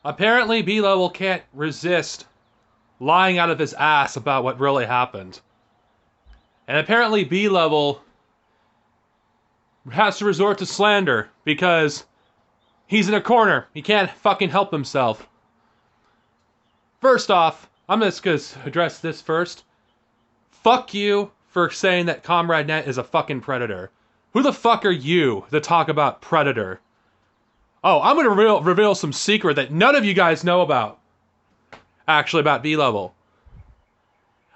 Apparently, B-Level can't resist lying out of his ass about what really happened. And apparently, B-Level has to resort to slander because he's in a corner. He can't fucking help himself. First off, I'm just gonna address this first. Fuck you for saying that Comrade Net is a fucking predator. Who the fuck are you to talk about predator? Oh, I'm gonna reveal some secret that none of you guys know about. Actually, about B-Level.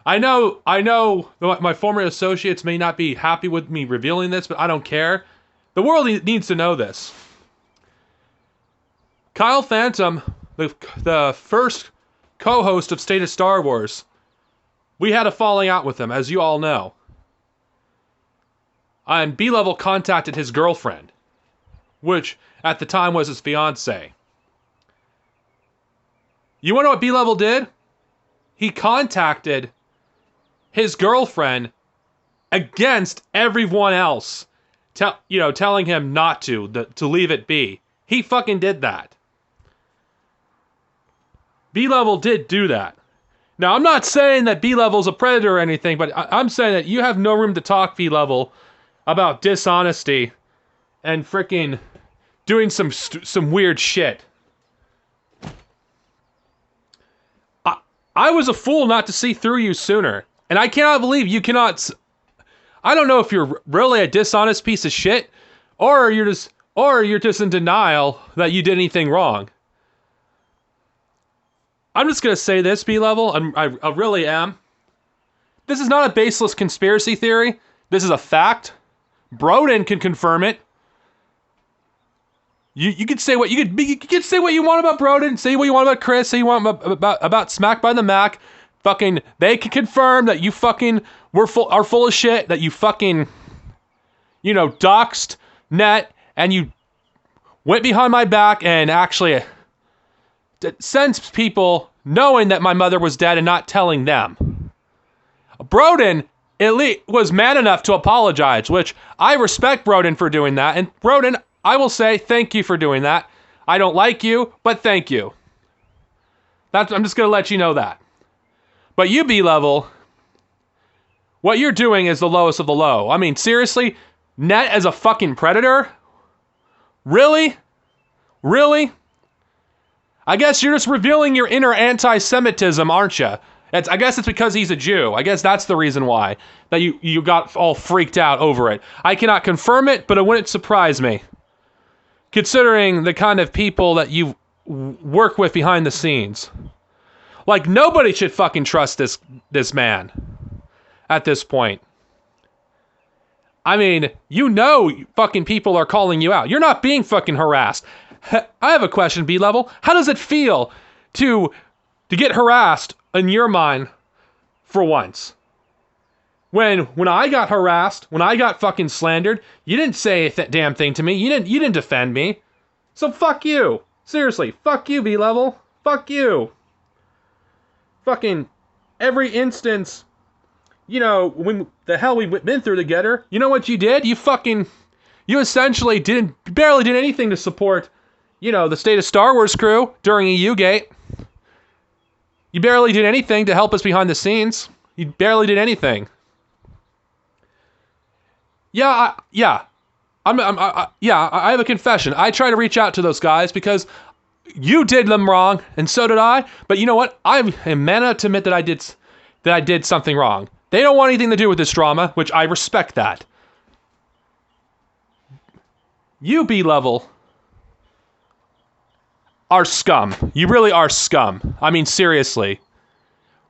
I know my former associates may not be happy with me revealing this, but I don't care. The world needs to know this. Kyle Phantom, the first co-host of State of Star Wars, we had a falling out with him, as you all know. And B-Level contacted his girlfriend, which at the time was his fiance. You want to know what B-Level did? He contacted his girlfriend against everyone else, telling him not to leave it be. He fucking did that. B-Level did do that. Now, I'm not saying that B-Level's a predator or anything, but I'm saying that you have no room to talk, B-Level, about dishonesty and freaking doing some weird shit. I was a fool not to see through you sooner. And I cannot believe you cannot... I don't know if you're really a dishonest piece of shit, or you're just in denial that you did anything wrong. I'm just gonna say this, B-Level. I really am. This is not a baseless conspiracy theory. This is a fact. Broden can confirm it. You could say what you could say what you want about Broden. Say what you want about Chris. Say what you want about Smack by the Mac. Fucking, they can confirm that you fucking are full of shit. That you fucking, doxed Net and you went behind my back and actually sends people knowing that my mother was dead and not telling them. Broden at least was man enough to apologize, which I respect Broden for doing that. And Broden, I will say thank you for doing that. I don't like you, but thank you. I'm just going to let you know that. But you, B-Level, what you're doing is the lowest of the low. I mean, seriously? Net as a fucking predator? Really? Really? I guess you're just revealing your inner anti-Semitism, aren't you? I guess it's because he's a Jew. I guess that's the reason why. That you got all freaked out over it. I cannot confirm it, but it wouldn't surprise me. Considering the kind of people that you work with behind the scenes. Like, nobody should fucking trust this man at this point. I mean, fucking people are calling you out. You're not being fucking harassed. I have a question, B-Level. How does it feel to get harassed in your mind for once? When I got harassed, when I got fucking slandered, you didn't say a damn thing to me. You didn't defend me. So fuck you. Seriously, fuck you, B-Level. Fuck you. Fucking every instance, when the hell we've been through together, you know what you did? You essentially barely did anything to support, the State of Star Wars crew during a U-Gate. You barely did anything to help us behind the scenes. You barely did anything. I have a confession. I try to reach out to those guys because you did them wrong, and so did I. But you know what? I am man enough to admit that I did something wrong. They don't want anything to do with this drama, which I respect that. You, B-Level, are scum. You really are scum. I mean, seriously.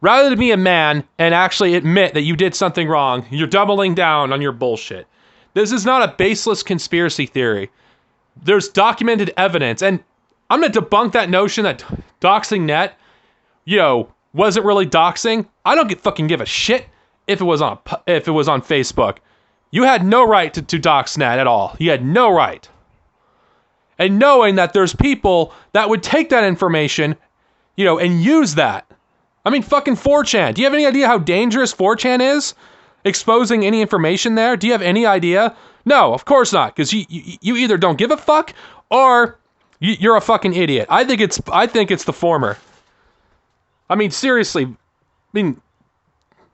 Rather than be a man and actually admit that you did something wrong, you're doubling down on your bullshit. This is not a baseless conspiracy theory. There's documented evidence, and I'm going to debunk that notion that doxing Net, wasn't really doxing. I don't fucking give a shit if it was on Facebook. You had no right to dox Net at all. You had no right. And knowing that there's people that would take that information, and use that. I mean, fucking 4chan. Do you have any idea how dangerous 4chan is? Exposing any information there? Do you have any idea? No, of course not. Because you either don't give a fuck, or You're a fucking idiot. I think it's the former. I mean, seriously. I mean,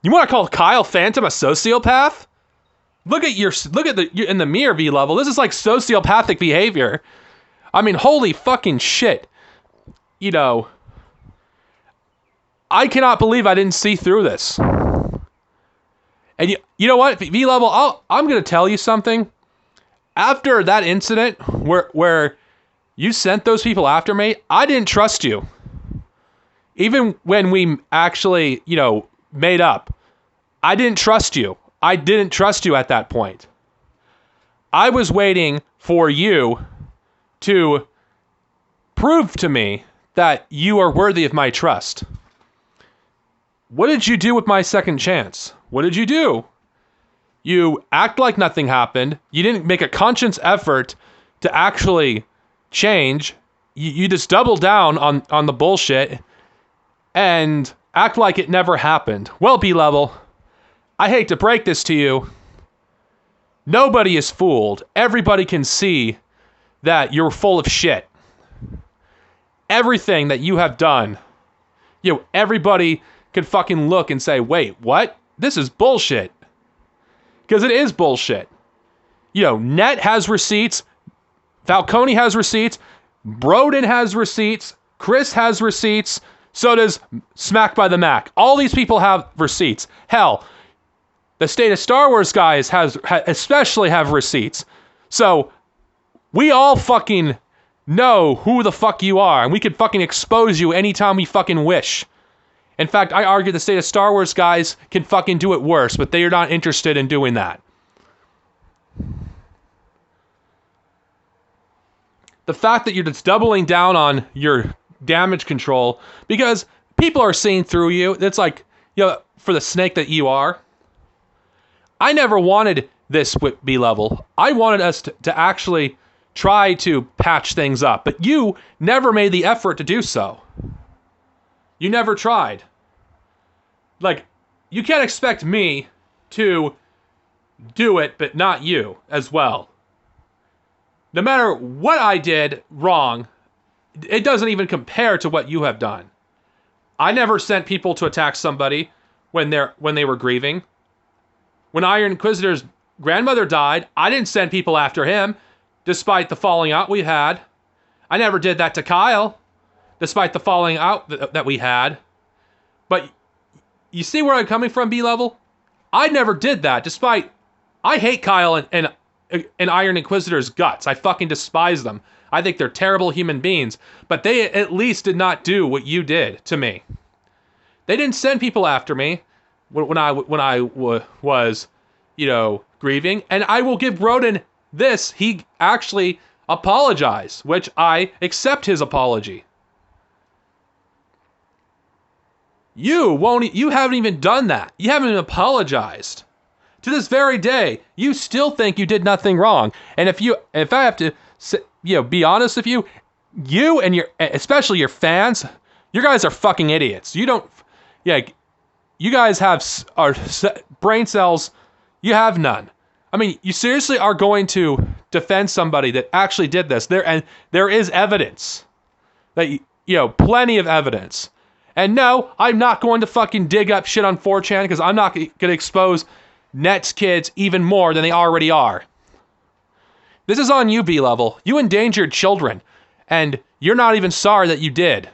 you want to call Kyle Phantom a sociopath? Look at in the mirror, V level. This is like sociopathic behavior. I mean, holy fucking shit. You know, I cannot believe I didn't see through this. And you know what, V level? I'm gonna tell you something. After that incident where you sent those people after me, I didn't trust you. Even when we actually, made up, I didn't trust you. I didn't trust you at that point. I was waiting for you to prove to me that you are worthy of my trust. What did you do with my second chance? What did you do? You act like nothing happened. You didn't make a conscious effort to actually change. You just double down on the bullshit and act like it never happened. Well, B-level, I hate to break this to you. Nobody is fooled. Everybody can see that you're full of shit. Everything that you have done, everybody can fucking look and say, wait, what? This is bullshit. Because it is bullshit. Net has receipts. Falcone has receipts. Broden has receipts. Chris has receipts. So does Smack by the Mac. All these people have receipts. Hell, the State of Star Wars guys especially have receipts. So we all fucking know who the fuck you are, and we can fucking expose you anytime we fucking wish. In fact, I argue the State of Star Wars guys can fucking do it worse, but they are not interested in doing that. The fact that you're just doubling down on your damage control because people are seeing through you, it's like, for the snake that you are. I never wanted this with B-level. I wanted us to actually try to patch things up, but you never made the effort to do so. You never tried. Like, you can't expect me to do it, but not you as well. No matter what I did wrong, it doesn't even compare to what you have done. I never sent people to attack somebody when they were grieving. When Iron Inquisitor's grandmother died, I didn't send people after him, despite the falling out we had. I never did that to Kyle, despite the falling out that we had. But you see where I'm coming from, B-level? I never did that, despite I hate Kyle and Iron Inquisitor's guts. I fucking despise them. I think they're terrible human beings, but they at least did not do what you did to me. They didn't send people after me when I was, grieving, and I will give Broden this. He actually apologized, which I accept his apology. You haven't even done that. You haven't even apologized. To this very day, you still think you did nothing wrong. And if I have to be honest with you, you and especially your fans, you guys are fucking idiots. You guys are brain cells. You have none. I mean, you seriously are going to defend somebody that actually did this. There is evidence. Plenty of evidence. And no, I'm not going to fucking dig up shit on 4chan because I'm not going to expose Net's kids even more than they already are. This is on you, B-level. You endangered children, and you're not even sorry that you did.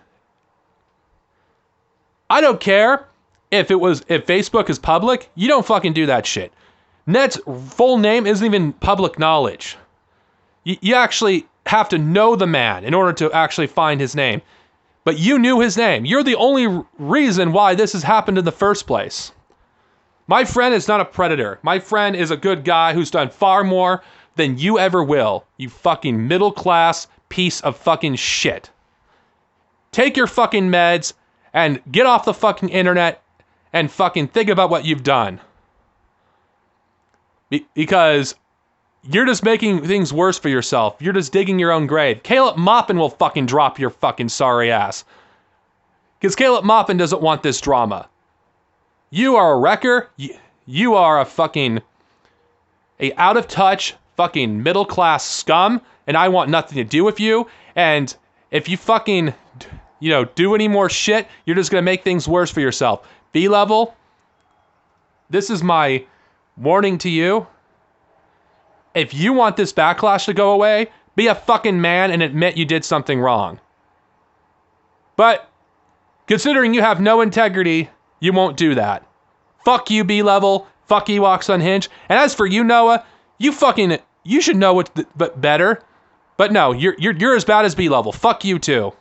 I don't care if Facebook is public. You don't fucking do that shit. Net's full name isn't even public knowledge. You actually have to know the man in order to actually find his name. But you knew his name. You're the only reason why this has happened in the first place. My friend is not a predator. My friend is a good guy who's done far more than you ever will. You fucking middle class piece of fucking shit. Take your fucking meds and get off the fucking internet and fucking think about what you've done. Because you're just making things worse for yourself. You're just digging your own grave. Caleb Maupin will fucking drop your fucking sorry ass. Because Caleb Maupin doesn't want this drama. You are a wrecker. You are a fucking out of touch, fucking middle class scum, and I want nothing to do with you. And if you fucking, do any more shit, you're just gonna make things worse for yourself. B-level, this is my warning to you. If you want this backlash to go away, be a fucking man and admit you did something wrong. But considering you have no integrity, you won't do that. Fuck you, B-level. Fuck Ewoks Unhinged. And as for you, Noah, you should know what's better. But no, you're as bad as B-level. Fuck you too.